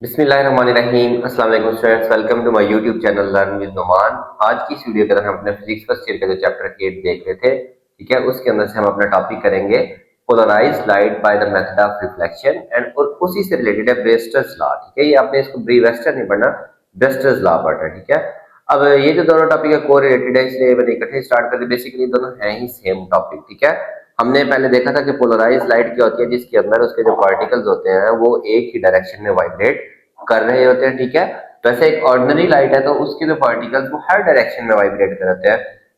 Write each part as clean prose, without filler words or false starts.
बिस्मिल्लाहिर्रहमानिर्रहीम। अस्सलाम वालेकुम students, welcome to my YouTube channel learn with Numan. आज की इस वीडियो के अंदर हम अपने फिजिक्स फर्स्ट ईयर का जो चैप्टर 8 देख रहे थे, ठीक है, उसके अंदर से हम अपना टॉपिक करेंगे polarised light by the method of reflection and और उसी से रिलेटेड है ब्रेस्टर्स लॉ। ठीक है, ये आपने इसको ब्रेस्टर नहीं पढ़ना, ब्रेस्टर्स लॉ पढ़ना है। ठीक है, अब ये जो दोनों टॉपिक है को रिलेटेड है, इसलिए मैंने इकट्ठे स्टार्ट कर दिए। बेसिकली दोनों हैं ही सेम टॉपिक। ठीक है, हमने पहले देखा था कि पोलराइज्ड लाइट क्या होती है, जिसके अंदर उसके जो पार्टिकल्स होते हैं वो एक ही डायरेक्शन में वाइब्रेट कर रहे होते हैं। ठीक है, तो ऐसे एक ऑर्डिनरी लाइट है तो उसके जो पार्टिकल्स वो हर डायरेक्शन में वाइब्रेट करते हैं।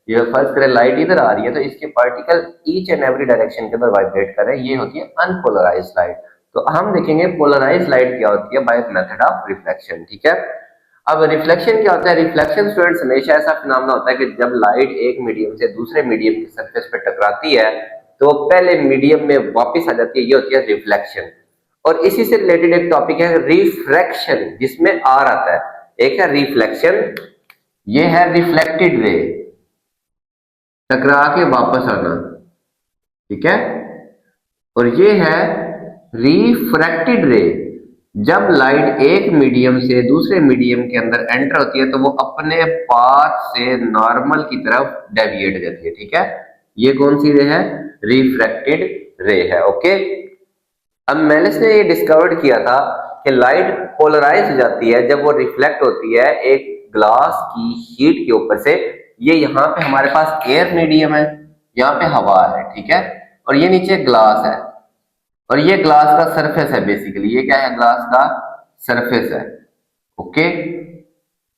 ये फर्ज करें लाइट इधर आ रही है तो इसके particle each and every direction के अंदर वाइब्रेट कर रहे हैं, ये होती है अनपोलराइज्ड लाइट। तो हम देखेंगे पोलराइज्ड लाइट क्या होती है बाय मेथड ऑफ रिफ्लेक्शन। ठीक है, अब रिफ्लेक्शन क्या होता है? रिफ्लेक्शन स्टूडेंट्स हमेशा ऐसा फिनोमेना होता है कि जब लाइट एक मीडियम से दूसरे मीडियम की सरफेस पे टकराती है तो पहले मीडियम में वापस आ जाती है, ये होती है रिफ्लेक्शन। और इसी से रिलेटेड एक टॉपिक है रिफ्रैक्शन, जिसमें आर आता है। एक है रिफ्लेक्शन, ये है रिफ्लेक्टेड रे, टकरा के वापस आना। ठीक है, और ये है रिफ्रैक्टेड रे, जब लाइट एक मीडियम से दूसरे मीडियम के अंदर एंटर होती है तो वो अपने पाथ से नॉर्मल की तरफ डेविएट हो जाती है। ठीक है, ये कौन सी रे है? रिफ्रैक्टेड रे है। ओके, अब मेलिस ने ये डिस्कवर्ड किया था कि लाइट पोलराइज हो जाती है जब वो रिफ्लेक्ट होती है एक ग्लास की शीट के ऊपर से। ये यहाँ पे हमारे पास एयर मीडियम है, यहाँ पे हवा है। ठीक है, और ये नीचे ग्लास है और ये ग्लास का सरफेस है। बेसिकली ये क्या है? ग्लास का सरफेस है। ओके,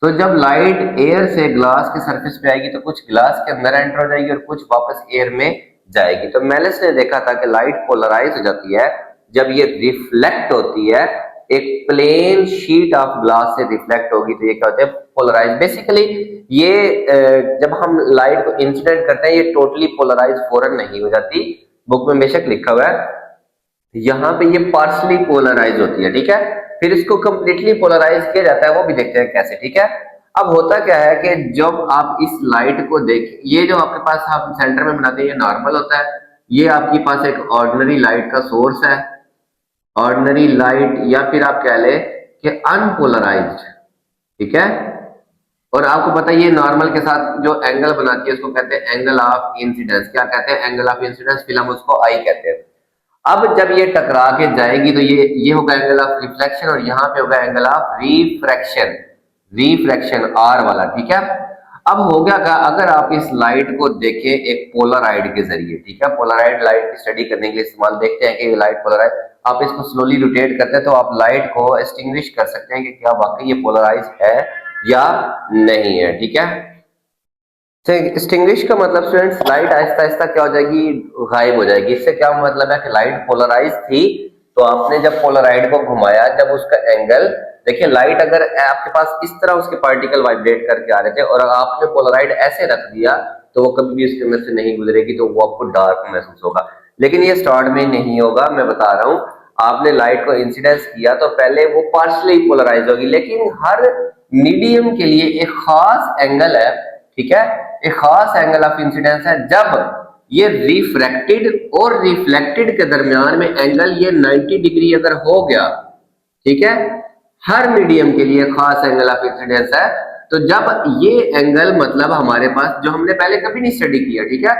तो जब लाइट एयर से ग्लास के सरफेस पे आएगी तो कुछ ग्लास के अंदर एंटर हो जाएगी और कुछ वापस एयर में जाएगी। तो मेलिस ने देखा था कि लाइट पोलराइज हो जाती है जब ये रिफ्लेक्ट होती है एक प्लेन शीट ऑफ ग्लास से रिफ्लेक्ट होगी तो ये क्या होता है? पोलराइज। बेसिकली ये जब हम लाइट को इंसिडेंट करते हैं ये टोटली पोलराइज फौरन नहीं हो जाती, बुक में बेशक लिखा हुआ है, यहाँ पे ये पार्शली पोलराइज होती है। ठीक है, फिर इसको कंप्लीटली पोलराइज किया जाता है, वो भी देखते हैं कैसे। ठीक है, अब होता क्या है कि जब आप इस लाइट को देख, ये जो आपके पास आप सेंटर में बनाते हैं ये नॉर्मल होता है, ये आपके पास एक ऑर्डिनरी लाइट का सोर्स है, ऑर्डिनरी लाइट, या फिर आप कह ले कि अनपोलराइज्ड। ठीक है, और आपको पता है ये नॉर्मल के साथ जो एंगल बनाती है उसको कहते हैं एंगल ऑफ इंसिडेंस। क्या कहते हैं? एंगल ऑफ इंसिडेंस, फिर हम उसको आई कहते हैं। अब जब ये टकरा के जाएगी तो ये होगा एंगल ऑफ रिफ्लेक्शन और यहाँ पे होगा angle of refraction, refraction r वाला। ठीक है, अब हो गया क्या? अगर आप इस लाइट को देखें एक पोलराइड के जरिए, ठीक है, पोलराइड लाइट की स्टडी करने के लिए इस्तेमाल, देखते हैं कि ये लाइट पोलराइड, आप इसको स्लोली रोटेट करते हैं तो आप लाइट को एक्सटिंग्विश कर सकते हैं कि क्या वाकई ये पोलराइज है या नहीं है। ठीक है, एक्सटिंग्विश का मतलब स्टूडेंट्स लाइट आहिस्ता आहिस्ता क्या हो जाएगी? गायब हो जाएगी। इससे क्या मतलब है कि लाइट पोलराइज थी तो आपने जब पोलराइड को घुमाया, जब उसका एंगल देखिए, लाइट अगर आपके पास इस तरह उसके पार्टिकल वाइब्रेट करके आ रहे थे और आपने पोलराइड ऐसे रख दिया तो वो कभी भी उसके अंदर से नहीं गुजरेगी, तो वो आपको डार्क महसूस होगा। लेकिन ये स्टार्ट में नहीं होगा, मैं बता रहा हूँ। आपने लाइट को इंसिडेंस किया तो पहले वो पार्शली पोलराइज होगी, लेकिन हर मीडियम के लिए एक खास एंगल है। ठीक है, एक खास एंगल ऑफ इंसिडेंस है जब ये रिफ्रैक्टेड और रिफ्लेक्टेड के दरमियान में एंगल ये 90 डिग्री अगर हो गया, ठीक है, हर मीडियम के लिए खास एंगल ऑफ इंसिडेंस है। तो जब ये एंगल मतलब हमारे पास जो हमने पहले कभी नहीं स्टडी किया, ठीक है,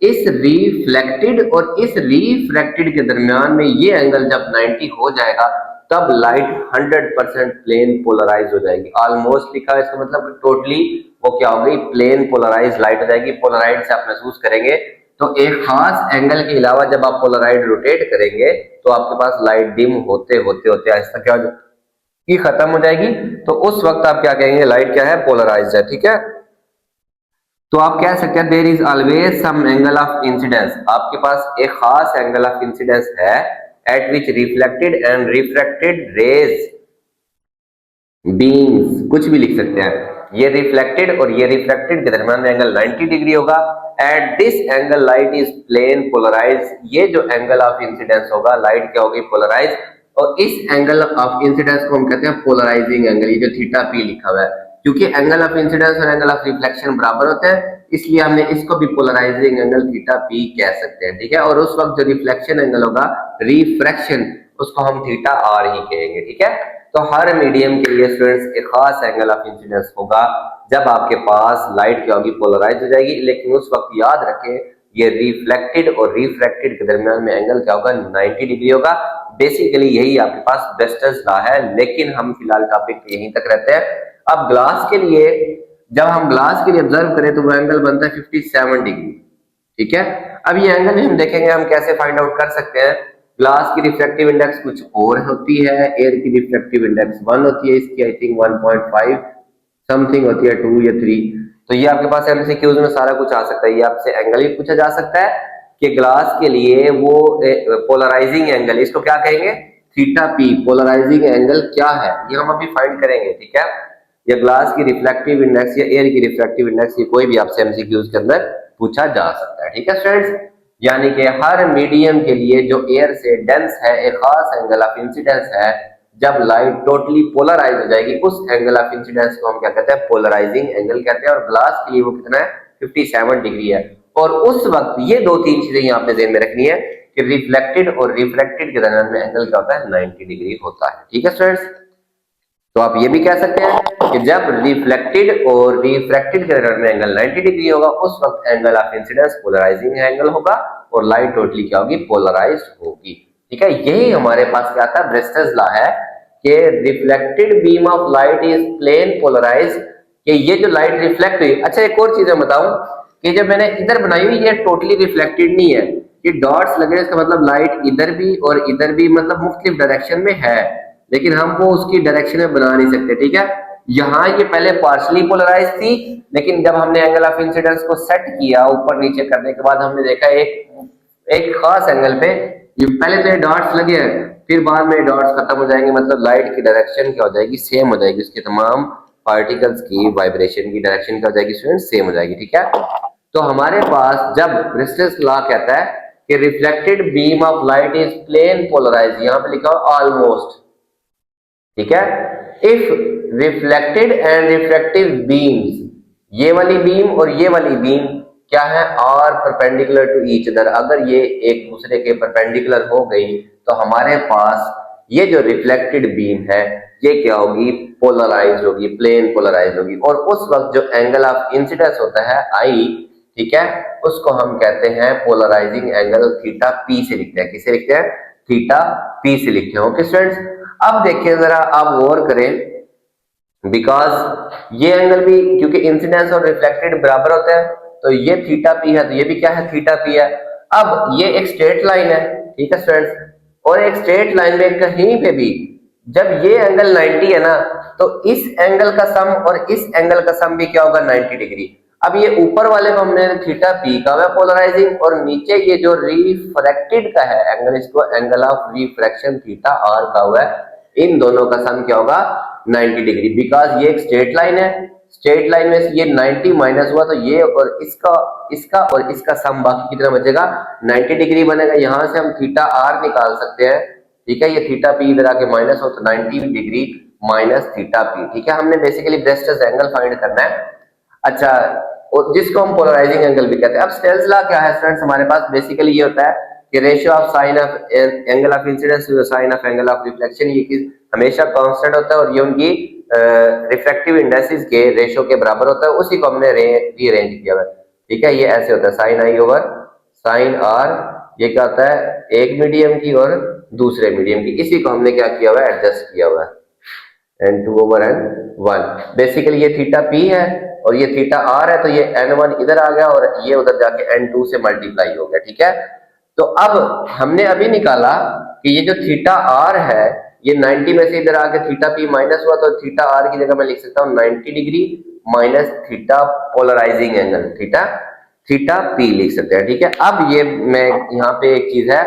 इस रिफ्लेक्टेड और इस रिफ्रैक्टेड के दरमियान में ये एंगल जब 90 हो जाएगा तब लाइट 100% प्लेन पोलराइज हो जाएगी। ऑलमोस्ट लिखा है, इसका मतलब टोटली वो क्या हो गई? प्लेन पोलराइज लाइट हो जाएगी। पोलराइड से आप महसूस करेंगे तो एक खास एंगल के अलावा जब आप पोलराइड रोटेट करेंगे तो आपके पास लाइट डिम होते होते होते आहिस्ता क्या हो जाएगी? खत्म हो जाएगी। तो उस वक्त आप क्या कहेंगे? लाइट क्या है? पोलराइज है। ठीक है, तो आप कह सकते हैं there is always some angle of incidence, आपके पास एक खास एंगल ऑफ इंसिडेंस है at which reflected and refracted rays beams, कुछ भी लिख सकते हैं, ये रिफ्लेक्टेड और ये रिफ्रैक्टेड के दरमियान में एंगल 90 डिग्री होगा। At this angle light is plane polarise, ये जो एंगल ऑफ इंसिडेंस होगा लाइट क्या होगी? पोलराइज। और इस एंगल ऑफ इंसिडेंस को हम कहते हैं पोलराइजिंग एंगल, ये जो थीटा पी लिखा हुआ है, क्योंकि एंगल ऑफ इंसिडेंस और एंगल ऑफ रिफ्लेक्शन बराबर होते हैं इसलिए हमने इसको भी पोलराइजिंग एंगल थीटा पी कह सकते हैं। ठीक है, और उस वक्त जो रिफ्लेक्शन एंगल होगा, रिफ्रैक्शन, उसको हम थीटा आर ही कहेंगे। ठीक है, तो हर मीडियम के लिए स्टूडेंट्स एक खास एंगल ऑफ इंसिडेंस होगा जब आपके पास लाइट क्या होगी, पोलराइज हो जाएगी। लेकिन उस वक्त याद रखें ये रिफ्लेक्टेड और रिफ्रैक्टेड के दरमियान में एंगल क्या होगा, 90 डिग्री होगा। बेसिकली यही आपके पास ब्रेस्टर्स लॉ है, लेकिन हम फिलहाल टॉपिक पे यहीं तक रहते हैं। अब ग्लास के लिए, जब हम ग्लास के लिए ऑब्जर्व करें तो वो एंगल बनता है 57 डिग्री, ठीक है। अब ये एंगल हम देखेंगे हम कैसे फाइंड आउट कर सकते हैं। ग्लास की रिफ्रैक्टिव इंडेक्स कुछ और होती है, एयर की रिफ्रैक्टिव इंडेक्स 1 होती है, इसकी आई थिंक 1.5 समथिंग होती है, 2 या 3। तो ये आपके पास एमसीक्यूज में सारा कुछ आ सकता है। ये आपसे एंगल भी पूछा जा सकता है कि ग्लास के लिए वो पोलराइजिंग एंगल, इसको क्या कहेंगे, थीटा पी, पोलराइजिंग एंगल क्या है ये हम अभी फाइंड करेंगे, ठीक है। या ग्लास की रिफ्रैक्टिव इंडेक्स या एयर की रिफ्रैक्टिव इंडेक्स, ये कोई भी आपसे एमसीक्यूज के अंदर पूछा जा सकता है, ठीक है स्टूडेंट्स। यानी कि हर मीडियम के लिए जो एयर से डेंस है एक खास एंगल ऑफ इंसिडेंस है। जब लाइट टोटली पोलराइज हो जाएगी उस एंगल ऑफ इंसिडेंस को हम क्या कहते हैं, पोलराइजिंग एंगल कहते हैं। और ग्लास के लिए वो कितना है, 57 डिग्री है। और उस वक्त ये दो तीन चीजें यहाँ पे ध्यान में रखनी है कि रिफ्लेक्टेड और रिफ्रैक्टेड के दरमियान में एंगल क्या होता है, 90 डिग्री होता है, ठीक है स्टूडेंट्स। तो आप ये भी कह सकते हैं कि जब रिफ्लेक्टेड और रिफ्रैक्टेड के दरमियान में एंगल 90 डिग्री होगा उस वक्त angle of incidence polarising angle होगा और लाइट टोटली क्या होगी, पोलराइज्ड होगी, ठीक है। यही हमारे पास क्या था, ब्रेस्टर्स लॉ है कि reflected beam of light is plane polarise, कि ये जो लाइट रिफ्लेक्ट हुई। अच्छा एक और चीज मैं बताऊं कि जब मैंने इधर बनाई हुई ये टोटली रिफ्लेक्टेड नहीं है, ये डॉट्स लगे इसका मतलब लाइट इधर भी और इधर भी मतलब मुख्तलिफ डायरेक्शन में है, लेकिन हम वो उसकी डायरेक्शन में बना नहीं सकते, ठीक है। यहाँ ये पहले पार्शली पोलराइज थी, लेकिन जब हमने एंगल ऑफ इंसिडेंस को सेट किया ऊपर नीचे करने के बाद हमने देखा एक एक खास एंगल पे ये पहले तो ये डॉट्स लगे हैं, फिर बाद में डॉट्स खत्म हो जाएंगे, मतलब लाइट की डायरेक्शन क्या हो जाएगी, सेम हो जाएगी। उसके तमाम पार्टिकल्स की वाइब्रेशन की डायरेक्शन क्या हो जाएगी स्टूडेंट, सेम हो जाएगी, ठीक है। तो हमारे पास जब ब्रेस्टर्स लॉ कहता है कि reflected beam of light is plane polarise, यहाँ पे लिखा हो ऑलमोस्ट, ठीक है। If reflected and refractive beams, ये वाली बीम और ये वाली बीम क्या है, are perpendicular to each other, अगर ये एक दूसरे के परपेंडिकुलर हो गई तो हमारे पास ये जो रिफ्लेक्टेड बीम है ये क्या होगी, पोलराइज होगी, प्लेन पोलराइज होगी। और उस वक्त जो एंगल ऑफ इंसिडेंस होता है आई, ठीक है, उसको हम कहते हैं पोलराइजिंग एंगल, थीटा पी से लिखते हैं। किसे लिखते हैं, थीटा पी से लिखते हैं, ओके स्टूडेंट्स। अब देखिए जरा आप गौर करें, बिकॉज ये एंगल भी क्योंकि इंसिडेंस और रिफ्लेक्टेड बराबर होते हैं तो ये थीटा पी है, तो ये भी क्या है, थीटा पी है। अब ये एक स्ट्रेट लाइन है, ठीक है स्टूडेंट्स, और एक स्ट्रेट लाइन में कहीं पे भी जब ये एंगल 90 है ना तो इस एंगल का सम और इस एंगल का सम भी क्या होगा, 90 डिग्री। अब ये ऊपर वाले को हमने थीटा पी का है पोलराइजिंग, और नीचे ये जो रिफ्रैक्टेड का है एंगल, इसको angle of refraction theta r का हुआ है, इन दोनों का सम क्या होगा, 90 डिग्री। बिकॉज ये एक स्ट्रेट लाइन है, स्ट्रेट लाइन में ये 90 माइनस हुआ तो ये और इसका इसका और इसका सम बाकी कितना बचेगा, 90 डिग्री बनेगा। यहां से हम थीटा आर निकाल सकते हैं, ठीक है। ये थीटा पी इधर आके माइनस हो तो 90 डिग्री माइनस थीटा पी, ठीक है। हमने बेसिकली ब्रेस्टर्स एंगल फाइंड करना है, अच्छा, और जिसको हम पोलराइजिंग एंगल भी कहते हैं। अब स्नेल्स लॉ क्या है स्टूडेंट्स, हमारे पास बेसिकली ये होता है कि ratio of sine of angle of incidence to sine of angle of reflection, ये हमेशा कांस्टेंट होता है और ये उनकी रिफ्रैक्टिव इंडेक्सेस के रेशियो के बराबर होता है, उसी को हमने रीअरेंज किया हुआ है, ठीक है। ये ऐसे होता है sine i over sine r, ये क्या होता है, एक मीडियम की और दूसरे मीडियम की, इसी को हमने क्या किया हुआ है, एडजस्ट किया हुआ है, n2 ओवर n1। बेसिकली ये थीटा p है और ये थीटा r है, तो ये n1 इधर आ गया और ये उधर जाके n2 से मल्टीप्लाई हो गया, ठीक है। तो अब हमने अभी निकाला कि ये जो थीटा r है ये 90 में से इधर आके थीटा p माइनस हुआ, तो थीटा r की जगह मैं लिख सकता हूँ 90 degree minus theta polarising angle, theta p लिख सकते हैं, ठीक है। अब ये मैं यहाँ पे एक चीज है,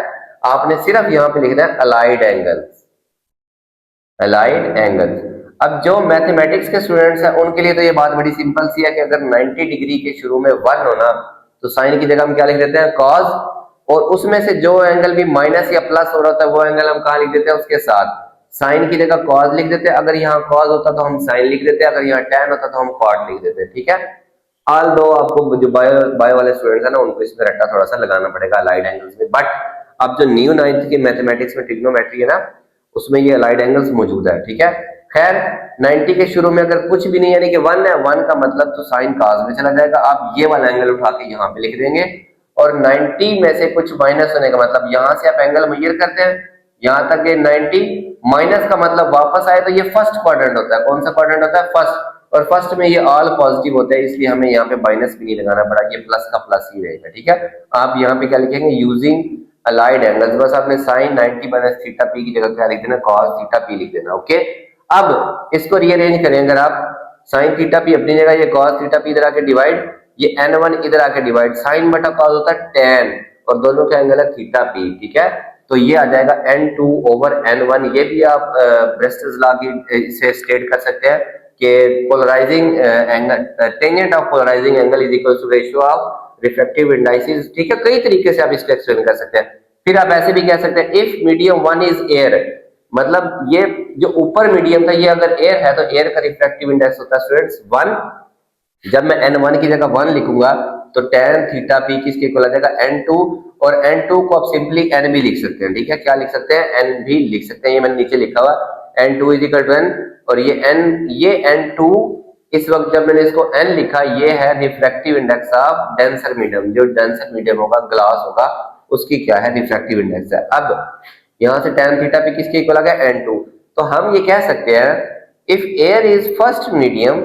आपने सिर्फ यहाँ पे लिखना है अलाइड एंगल्स, अलाइड एंगल्स। अब जो मैथमेटिक्स के स्टूडेंट्स हैं उनके लिए तो ये बात बड़ी सिंपल सी है कि अगर 90 डिग्री के शुरू में 1 होना तो साइन की जगह हम क्या लिख देते हैं, कॉस, और उसमें से जो एंगल भी माइनस या प्लस हो रहा था वो एंगल हम कहाँ लिख देते हैं, उसके साथ साइन की जगह कॉस लिख देते हैं। अगर यहाँ कॉस होता तो हम साइन लिख देते हैं, अगर यहाँ टैन होता तो हम कॉट लिख देते हैं, ठीक है। ऑल दो आपको जो बायो वाले स्टूडेंट्स है ना उनको इसमें रट्टा थोड़ा सा लगाना पड़ेगा अलाइड एंगल्स में, बट अब जो न्यू 9th की मैथमेटिक्स में ट्रिग्नोमेट्री है ना उसमें ये अलाइड एंगल्स मौजूद है, ठीक है। खैर 90 के शुरू में अगर कुछ भी नहीं यानी कि 1 है, 1 का मतलब तो साइन cos में चला जाएगा, आप ये वाला एंगल उठा के यहाँ पे लिख देंगे। और 90 में से कुछ माइनस होने का मतलब यहां से आप एंगल मेजर करते हैं यहां तक के 90 माइनस का मतलब वापस आए तो ये फर्स्ट क्वाड्रेंट होता है। कौन सा क्वाड्रेंट होता है? फर्स्ट। और फर्स्ट में ये ऑल पॉजिटिव होता है, इसलिए हमें यहाँ पे माइनस भी नहीं लगाना पड़ा, ये प्लस का प्लस ही रहेगा, ठीक है। आप यहाँ पे क्या लिखेंगे? यूजिंग अलाइड एंगल्स, बस आपने साइन 90 माइनस थीटा पी की जगह क्या लिख देना? कॉस थीटा पी लिख देना, ओके। अब इसको रीअरेंज करें, अगर आप साइन थीटा पी अपनी जगह, ये कॉस थीटा पी इधर आके डिवाइड, ये n1 इधर आके डिवाइड, साइन बटा कॉस होता है tan और दोनों का एंगल है थीटा पी, ठीक है। तो ये आ जाएगा n2 ओवर n1। ये भी आप ब्रेस्टर्स लॉ की से स्टेट कर सकते हैं कि polarising angle tangent of polarising angle is equal to ratio of refractive indices, ठीक है। कई तरीके से आप इसको एक्सप्लेन कर सकते हैं। फिर आप ऐसे भी कह सकते हैं इफ मीडियम 1 इज एयर, मतलब ये जो ऊपर मीडियम था ये अगर एयर है तो एयर का रिफ्रैक्टिव इंडेक्स होता है स्टूडेंट्स 1। जब मैं n1 की जगह 1 लिखूंगा तो tan थीटा p किसके इक्वल आ जाएगा? n2। और n2 को आप सिंपली n भी लिख सकते हैं, ठीक है। क्या लिख सकते हैं? n भी लिख सकते हैं, ये मैंने नीचे लिखा हुआ n2 is equal to n। और ये n2 इस वक्त जब मैंने इसको n लिखा, ये है refractive index of denser medium. जो डेंसर मीडियम होगा, ग्लास होगा, उसकी क्या है? रिफ्रैक्टिव इंडेक्स है। अब यहां से tan थीटा p किसके इक्वल आ गया? n2। तो हम ये कह सकते हैं if air is first medium,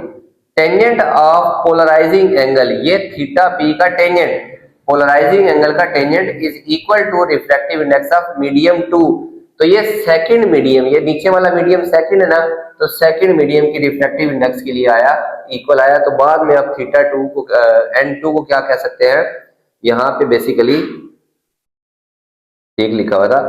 tangent of polarising angle, ये थीटा पी का टेंजेंट, पोलराइजिंग एंगल का tangent is equal to refractive index of medium 2। तो ये सेकंड मीडियम, ये नीचे वाला मीडियम सेकंड है ना, तो सेकंड मीडियम की रिफ्रैक्टिव इंडेक्स के लिए आया, इक्वल आया। तो बाद में आप थीटा 2 को n2 को क्या कह सकते हैं? यहाँ पे बेसिकली ठीक लिखा हुआ था,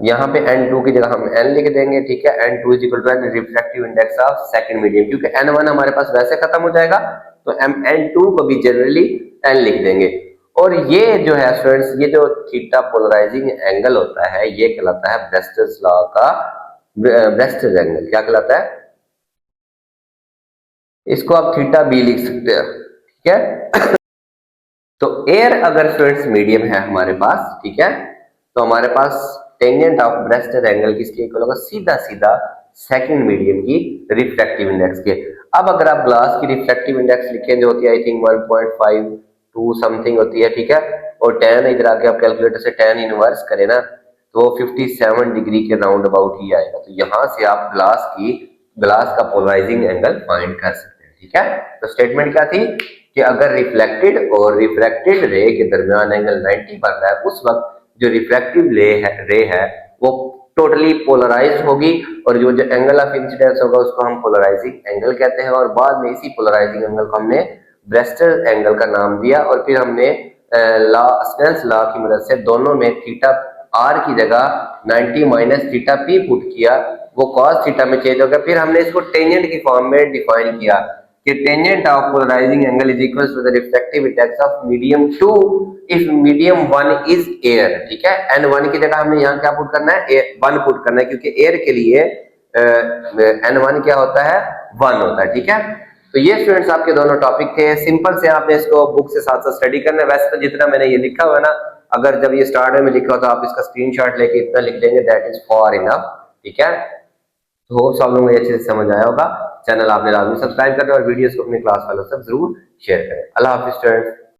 यहाँ पे n2 की जगह हम n लिख देंगे, ठीक है। n2 is equal to n refractive index of second medium, क्योंकि n1 हमारे पास वैसे खत्म हो जाएगा तो हम n2 को भी जनरली n लिख देंगे। और ये जो है स्टूडेंट्स, ये जो थीटा पोलराइजिंग एंगल होता है ये कहलाता है ब्रेस्टर्स लॉ का ब्रेस्टर्स एंगल। क्या कहलाता है? इसको आप थीटा बी लिख सकते हैं, ठीक है। तो एयर अगर स्टूडेंट्स मीडियम है हमारे पास, ठीक है, तो हमारे पास टेंजेंट ऑफ ब्रेस्टर एंगल किसके इक्वल होगा? सीधा सीधा सेकंड मीडियम की रिफ्रैक्टिव इंडेक्स के। अब अगर आप ग्लास की रिफ्रैक्टिव इंडेक्स लिखें जो होती है आई थिंक 1.52 समथिंग होती है, ठीक है। और tan इधर आके आप कैलकुलेटर से tan इनवर्स करें ना तो वो 57 डिग्री के राउंड अबाउट ही आएगा। तो यहां से आप ग्लास का पोलराइजिंग एंगल फाइंड कर सकते हैं, ठीक है। तो स्टेटमेंट क्या थी कि अगर रिफ्लेक्टेड और रिफ्रैक्टेड रे के दरमियान एंगल 90 बन रहा है, उस वक्त जो रिफ्रैक्टिव रे है वो टोटली पोलराइज्ड होगी, और जो एंगल ऑफ इंसिडेंस होगा उसको हम पोलराइजिंग एंगल कहते हैं। और बाद में इसी पोलराइजिंग एंगल को हमने ब्रेस्टर एंगल का नाम दिया, और फिर हमने स्नेल्स लॉ की मदद से दोनों में थीटा आर की जगह 90 माइनस थीटा पी पुट किया, वो कॉस थीटा में चेंज हो गया। फिर हमने इसको टेंजेंट की फॉर्म में डिफाइन किया कि tangent of polarising angle is equal to the refractive index of medium 2 if medium 1 is air, ठीक है। n1 की जगह हमने यहाँ क्या पुट करना है? 1 पुट करना है, क्योंकि एयर के लिए n1 क्या होता है? 1 होता है, ठीक है। तो ये स्टूडेंट्स आपके दोनों टॉपिक थे। सिंपल से आपने इसको बुक से साथ साथ स्टडी करना है। वैसे तो जितना मैंने ये लिखा हुआ है ना, अगर जब ये स्टार्ट में लिखा हो तो आप इसका स्क्रीनशॉट लेके इतना लिख लेंगे, दैट इज फॉर इनफ, ठीक है। तो होप सब लोगों को अच्छे से समझ आया होगा। चैनल आपने लाजमी सब्सक्राइब करना और वीडियोस को अपने क्लास वालों से जरूर शेयर करें। अल्लाह हाफिज स्टूडेंट्स।